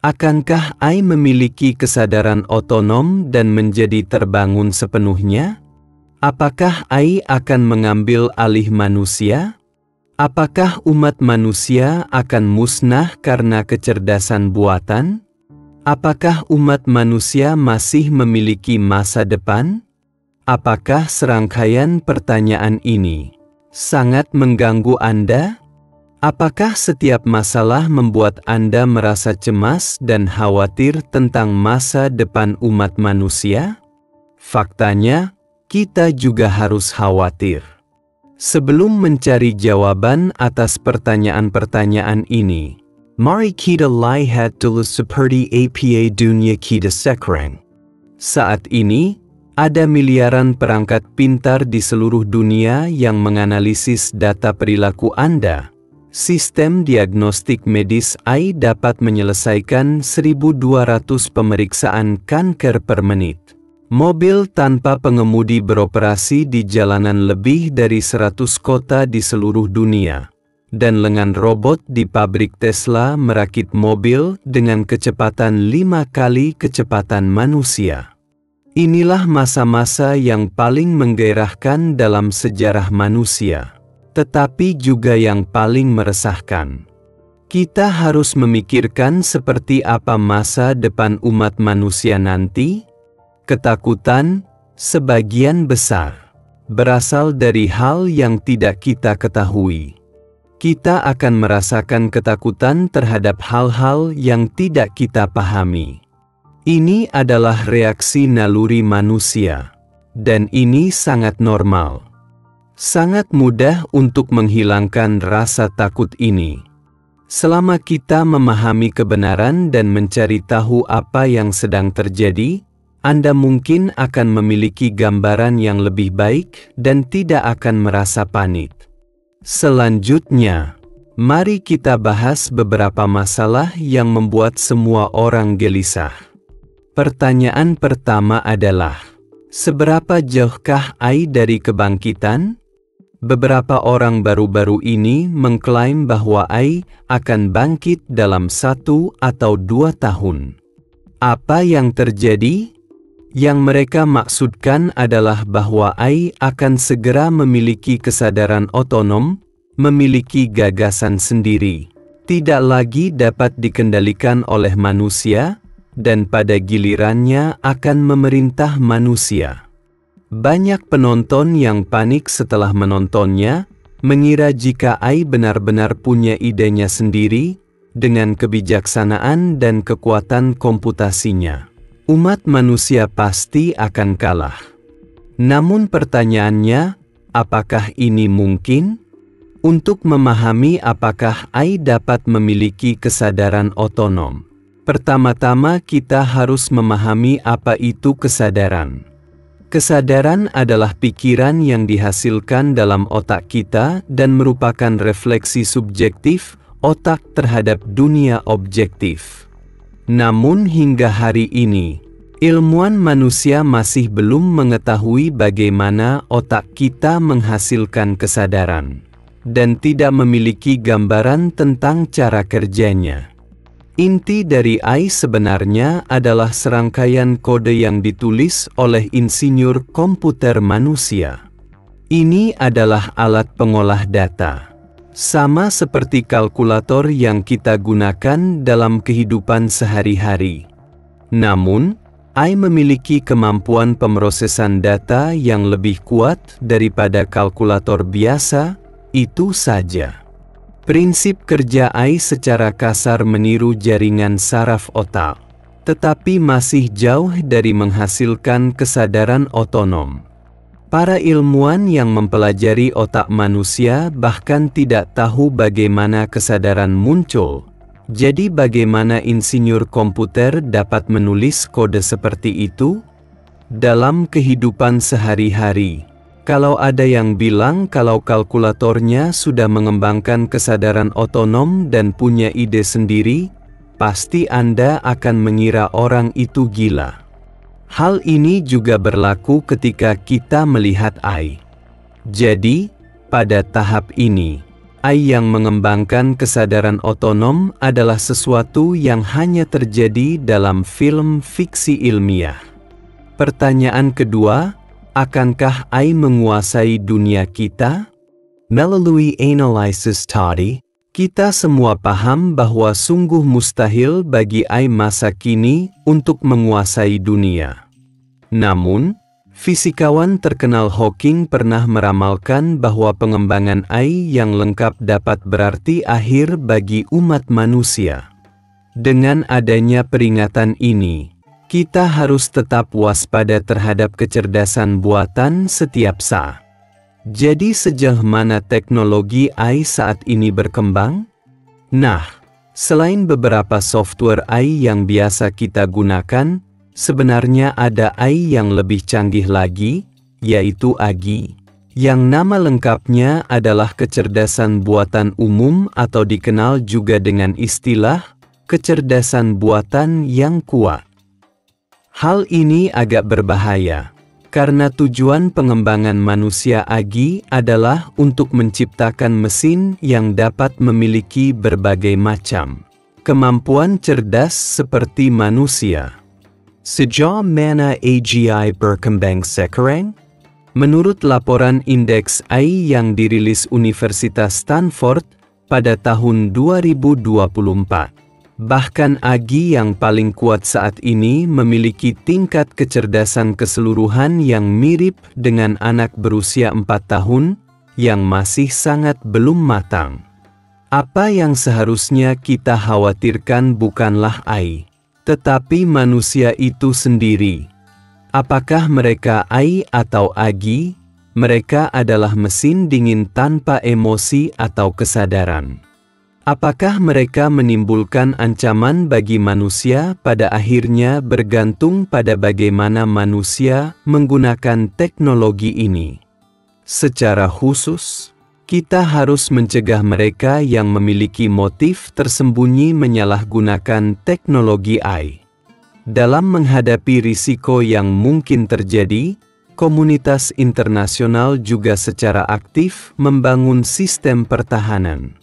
Akankah AI memiliki kesadaran otonom dan menjadi terbangun sepenuhnya? Apakah AI akan mengambil alih manusia? Apakah umat manusia akan musnah karena kecerdasan buatan? Apakah umat manusia masih memiliki masa depan? Apakah serangkaian pertanyaan ini sangat mengganggu Anda? Apakah setiap masalah membuat Anda merasa cemas dan khawatir tentang masa depan umat manusia? Faktanya, kita juga harus khawatir. Sebelum mencari jawaban atas pertanyaan-pertanyaan ini, mari kita lihat dulu seperti apa dunia kita sekarang. Saat ini, ada miliaran perangkat pintar di seluruh dunia yang menganalisis data perilaku Anda. Sistem diagnostik medis AI dapat menyelesaikan 1.200 pemeriksaan kanker per menit. Mobil tanpa pengemudi beroperasi di jalanan lebih dari 100 kota di seluruh dunia. Dan lengan robot di pabrik Tesla merakit mobil dengan kecepatan 5 kali kecepatan manusia. Inilah masa-masa yang paling menggairahkan dalam sejarah manusia. Tetapi juga yang paling meresahkan. Kita harus memikirkan seperti apa masa depan umat manusia nanti. Ketakutan, sebagian besar, berasal dari hal yang tidak kita ketahui. Kita akan merasakan ketakutan terhadap hal-hal yang tidak kita pahami. Ini adalah reaksi naluri manusia, dan ini sangat normal. Sangat mudah untuk menghilangkan rasa takut ini. Selama kita memahami kebenaran dan mencari tahu apa yang sedang terjadi, Anda mungkin akan memiliki gambaran yang lebih baik dan tidak akan merasa panik. Selanjutnya, mari kita bahas beberapa masalah yang membuat semua orang gelisah. Pertanyaan pertama adalah, seberapa jauhkah AI dari kebangkitan? Beberapa orang baru-baru ini mengklaim bahwa AI akan bangkit dalam 1 atau 2 tahun. Apa yang terjadi? Yang mereka maksudkan adalah bahwa AI akan segera memiliki kesadaran otonom, memiliki gagasan sendiri, tidak lagi dapat dikendalikan oleh manusia, dan pada gilirannya akan memerintah manusia. Banyak penonton yang panik setelah menontonnya, mengira jika AI benar-benar punya idenya sendiri, dengan kebijaksanaan dan kekuatan komputasinya. Umat manusia pasti akan kalah. Namun pertanyaannya, apakah ini mungkin? Untuk memahami apakah AI dapat memiliki kesadaran otonom, pertama-tama kita harus memahami apa itu kesadaran. Kesadaran adalah pikiran yang dihasilkan dalam otak kita dan merupakan refleksi subjektif otak terhadap dunia objektif. Namun hingga hari ini, ilmuwan manusia masih belum mengetahui bagaimana otak kita menghasilkan kesadaran, dan tidak memiliki gambaran tentang cara kerjanya. Inti dari AI sebenarnya adalah serangkaian kode yang ditulis oleh insinyur komputer manusia. Ini adalah alat pengolah data. Sama seperti kalkulator yang kita gunakan dalam kehidupan sehari-hari. Namun, AI memiliki kemampuan pemrosesan data yang lebih kuat daripada kalkulator biasa, itu saja. Prinsip kerja AI secara kasar meniru jaringan saraf otak, tetapi masih jauh dari menghasilkan kesadaran otonom. Para ilmuwan yang mempelajari otak manusia bahkan tidak tahu bagaimana kesadaran muncul. Jadi bagaimana insinyur komputer dapat menulis kode seperti itu? Dalam kehidupan sehari-hari, kalau ada yang bilang kalau kalkulatornya sudah mengembangkan kesadaran otonom dan punya ide sendiri, pasti Anda akan mengira orang itu gila. Hal ini juga berlaku ketika kita melihat AI. Jadi, pada tahap ini, AI yang mengembangkan kesadaran otonom adalah sesuatu yang hanya terjadi dalam film fiksi ilmiah. Pertanyaan kedua, akankah AI menguasai dunia kita? Melalui analisis tadi, kita semua paham bahwa sungguh mustahil bagi AI masa kini untuk menguasai dunia. Namun, fisikawan terkenal Hawking pernah meramalkan bahwa pengembangan AI yang lengkap dapat berarti akhir bagi umat manusia. Dengan adanya peringatan ini, kita harus tetap waspada terhadap kecerdasan buatan setiap saat. Jadi sejauh mana teknologi AI saat ini berkembang? Nah, selain beberapa software AI yang biasa kita gunakan, sebenarnya ada AI yang lebih canggih lagi, yaitu AGI, yang nama lengkapnya adalah kecerdasan buatan umum atau dikenal juga dengan istilah kecerdasan buatan yang kuat. Hal ini agak berbahaya, karena tujuan pengembangan manusia AGI adalah untuk menciptakan mesin yang dapat memiliki berbagai macam kemampuan cerdas seperti manusia. Sejauh mana AGI berkembang sekarang? Menurut laporan indeks AI yang dirilis Universitas Stanford pada tahun 2024, bahkan AGI yang paling kuat saat ini memiliki tingkat kecerdasan keseluruhan yang mirip dengan anak berusia 4 tahun yang masih sangat belum matang. Apa yang seharusnya kita khawatirkan bukanlah AI, tetapi manusia itu sendiri. Apakah mereka AI atau AGI? Mereka adalah mesin dingin tanpa emosi atau kesadaran. Apakah mereka menimbulkan ancaman bagi manusia? Pada akhirnya bergantung pada bagaimana manusia menggunakan teknologi ini. Secara khusus, kita harus mencegah mereka yang memiliki motif tersembunyi menyalahgunakan teknologi AI. Dalam menghadapi risiko yang mungkin terjadi, komunitas internasional juga secara aktif membangun sistem pertahanan.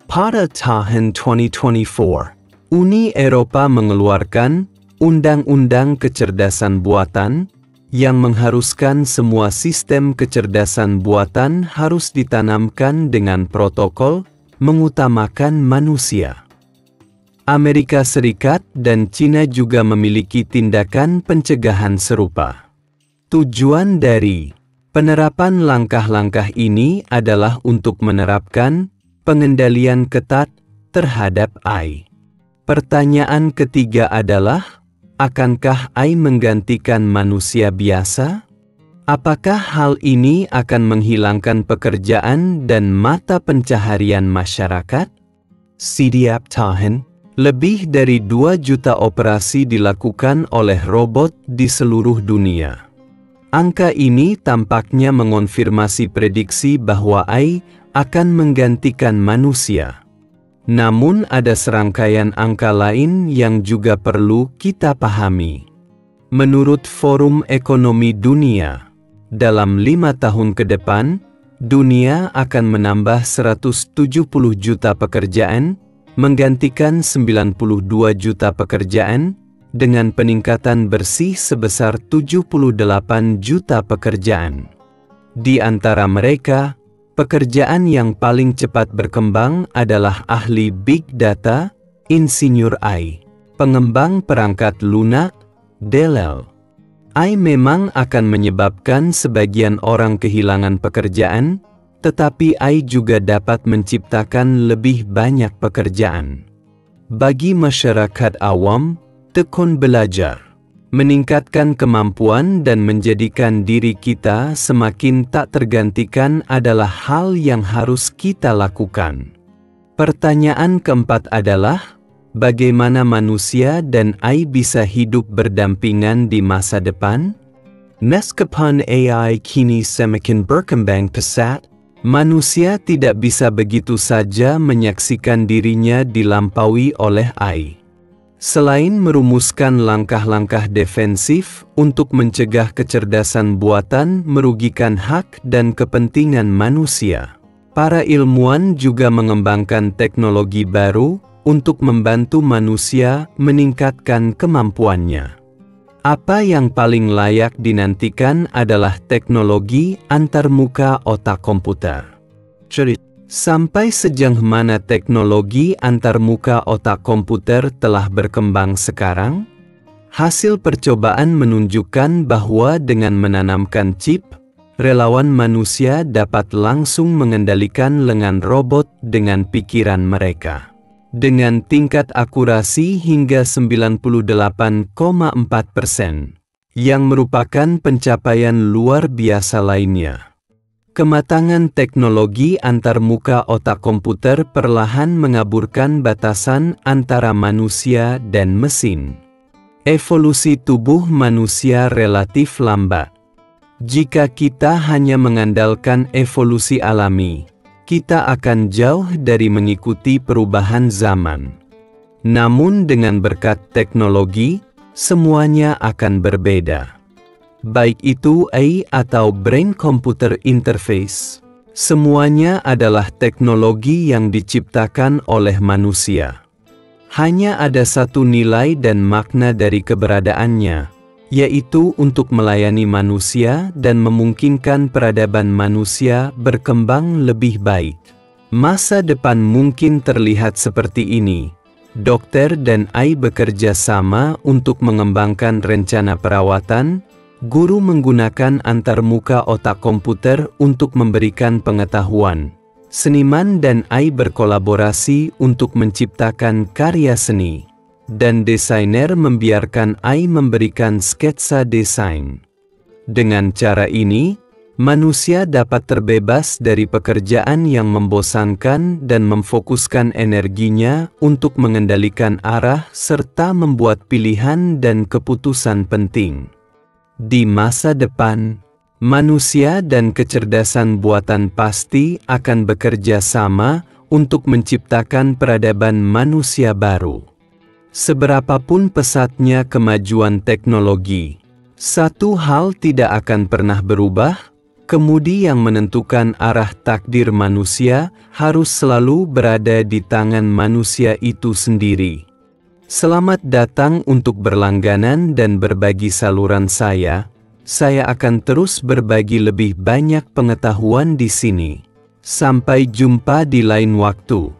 Pada tahun 2024, Uni Eropa mengeluarkan Undang-Undang Kecerdasan Buatan yang mengharuskan semua sistem kecerdasan buatan harus ditanamkan dengan protokol mengutamakan manusia. Amerika Serikat dan China juga memiliki tindakan pencegahan serupa. Tujuan dari penerapan langkah-langkah ini adalah untuk menerapkan pengendalian ketat terhadap AI. Pertanyaan ketiga adalah, akankah AI menggantikan manusia biasa? Apakah hal ini akan menghilangkan pekerjaan dan mata pencaharian masyarakat? Setiap tahun, lebih dari 2 juta operasi dilakukan oleh robot di seluruh dunia. Angka ini tampaknya mengonfirmasi prediksi bahwa AI akan menggantikan manusia. Namun ada serangkaian angka lain yang juga perlu kita pahami. Menurut Forum Ekonomi Dunia, dalam 5 tahun ke depan, dunia akan menambah 170 juta pekerjaan, menggantikan 92 juta pekerjaan, dengan peningkatan bersih sebesar 78 juta pekerjaan. Di antara mereka, pekerjaan yang paling cepat berkembang adalah ahli big data, insinyur AI, pengembang perangkat lunak, DLL. AI memang akan menyebabkan sebagian orang kehilangan pekerjaan, tetapi AI juga dapat menciptakan lebih banyak pekerjaan. Bagi masyarakat awam, tekun belajar, meningkatkan kemampuan dan menjadikan diri kita semakin tak tergantikan adalah hal yang harus kita lakukan. Pertanyaan keempat adalah, bagaimana manusia dan AI bisa hidup berdampingan di masa depan? Meskipun AI kini semakin berkembang pesat, manusia tidak bisa begitu saja menyaksikan dirinya dilampaui oleh AI. Selain merumuskan langkah-langkah defensif untuk mencegah kecerdasan buatan merugikan hak dan kepentingan manusia, Para ilmuwan juga mengembangkan teknologi baru untuk membantu manusia meningkatkan kemampuannya. Apa yang paling layak dinantikan adalah teknologi antarmuka otak komputer. Sampai sejauh mana teknologi antarmuka otak komputer telah berkembang sekarang? Hasil percobaan menunjukkan bahwa dengan menanamkan chip, relawan manusia dapat langsung mengendalikan lengan robot dengan pikiran mereka. Dengan tingkat akurasi hingga 98,4%, yang merupakan pencapaian luar biasa lainnya. Kematangan teknologi antarmuka otak komputer perlahan mengaburkan batasan antara manusia dan mesin. Evolusi tubuh manusia relatif lambat. Jika kita hanya mengandalkan evolusi alami, kita akan jauh dari mengikuti perubahan zaman. Namun dengan berkat teknologi, semuanya akan berbeda. Baik itu AI atau Brain Computer Interface, semuanya adalah teknologi yang diciptakan oleh manusia. Hanya ada satu nilai dan makna dari keberadaannya, yaitu untuk melayani manusia dan memungkinkan peradaban manusia berkembang lebih baik. Masa depan mungkin terlihat seperti ini. Dokter dan AI bekerja sama untuk mengembangkan rencana perawatan, guru menggunakan antarmuka otak komputer untuk memberikan pengetahuan, seniman dan AI berkolaborasi untuk menciptakan karya seni, dan desainer membiarkan AI memberikan sketsa desain. Dengan cara ini, manusia dapat terbebas dari pekerjaan yang membosankan dan memfokuskan energinya untuk mengendalikan arah serta membuat pilihan dan keputusan penting. Di masa depan, manusia dan kecerdasan buatan pasti akan bekerja sama untuk menciptakan peradaban manusia baru. Seberapapun pesatnya kemajuan teknologi, satu hal tidak akan pernah berubah, kemudi yang menentukan arah takdir manusia harus selalu berada di tangan manusia itu sendiri. Selamat datang untuk berlangganan dan berbagi saluran saya akan terus berbagi lebih banyak pengetahuan di sini. Sampai jumpa di lain waktu.